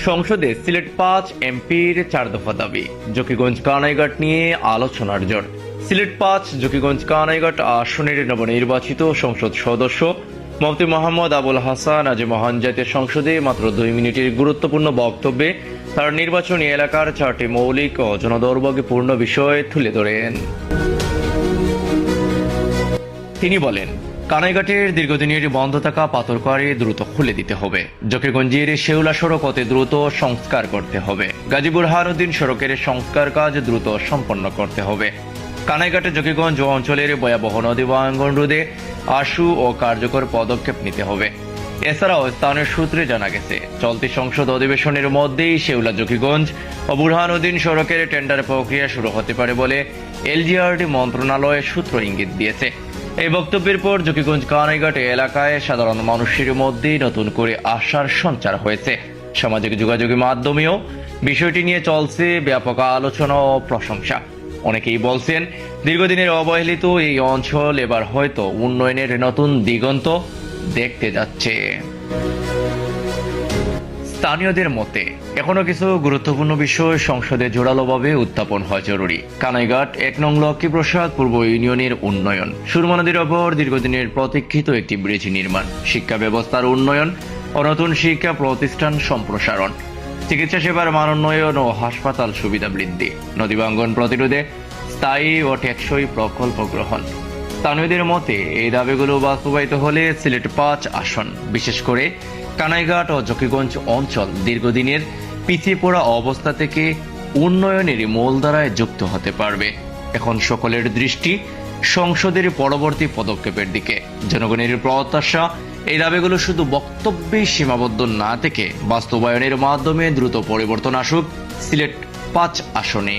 সংসদে সিলেট 5 এমপির 4 দফা দাবি, জকিগঞ্জ কানাইঘাট নিয়ে আলোচনার জোর। সিলেট 5 জকিগঞ্জ কানাইঘাট আসনের নবনির্বাচিত সংসদ সদস্য মুফতি মোহাম্মদ আবুল হাসান আজ মহান জাতীয় সংসদে মাত্র 2 মিনিটের গুরুত্বপূর্ণ বক্তব্যে তার নির্বাচনী এলাকার 4টি মৌলিক ও জনদৌর্ভাগ্যপূর্ণ বিষয় তুলে ধরেন। তিনি বলেন, কানাইঘাটের দীর্ঘদিনের বন্ধ থাকা পাথরকুয়ারি দ্রুত খুলে দিতে হবে, জকিগঞ্জের শেওলা সড়ক অতি দ্রুত সংস্কার করতে হবে, গাজী বুরহানুদ্দিন সড়কের সংস্কার কাজ দ্রুত সম্পন্ন করতে হবে, কানাইঘাটে জকিগঞ্জ অঞ্চলের ভয়াবহ নদী ভাঙ্গন রোধে আশু ও কার্যকর পদক্ষেপ নিতে হবে। এছাড়াও স্থানীয় সূত্রে জানা গেছে, চলতি সংসদ অধিবেশনের মধ্যেই শেওলা জকিগঞ্জ ও বুরহানুদ্দিন সড়কের টেন্ডার প্রক্রিয়া শুরু হতে পারে বলে এলজিআরডি মন্ত্রণালয়ের সূত্র ইঙ্গিত দিয়েছে। এই বক্তব্যের পর জকিগঞ্জ কানাইঘাট এলাকায় সাধারণ মানুষের মধ্যে নতুন করে আশার সঞ্চার হয়েছে। সামাজিক যোগাযোগের মাধ্যমেও বিষয়টি নিয়ে চলছে ব্যাপক আলোচনা ও প্রশংসা। অনেকেই বলছেন, দীর্ঘদিনের অবহেলিত এই অঞ্চল এবার হয়তো উন্নয়নের নতুন দিগন্ত দেখতে যাচ্ছে। স্থানীয়দের মতে এখনো কিছু গুরুত্বপূর্ণ বিষয় সংসদে জোরালোভাবে উত্থাপন হওয়া জরুরি। কানাইঘাট 1 নং লক্ষ্মীপ্রসাদ পূর্ব ইউনিয়নের উন্নয়ন, সুরমা নদীর ওপর দীর্ঘদিনের প্রতীক্ষিত একটি ব্রিজ নির্মাণ, শিক্ষা ব্যবস্থার উন্নয়ন ও নতুন শিক্ষা প্রতিষ্ঠান সম্প্রসারণ, চিকিৎসা সেবার মান উন্নয়ন ও হাসপাতাল সুবিধা বৃদ্ধি, নদী ভাঙ্গন প্রতিরোধে স্থায়ী ও টেকসই প্রকল্প গ্রহণ। স্থানীয়দের মতে এই দাবিগুলো বাস্তবায়িত হলে সিলেট 5 আসন, বিশেষ করে কানাইঘাট ও জকিগঞ্জ অঞ্চল দীর্ঘদিনের পিছিয়ে পড়া অবস্থা থেকে উন্নয়নের মূলধারায় যুক্ত হতে পারবে। এখন সকলের দৃষ্টি সংসদের পরবর্তী পদক্ষেপের দিকে। জনগণের প্রত্যাশা, এই দাবিগুলো শুধু বক্তব্যে সীমাবদ্ধ না থেকে বাস্তবায়নের মাধ্যমে দ্রুত পরিবর্তন আসুক সিলেট 5 আসনে।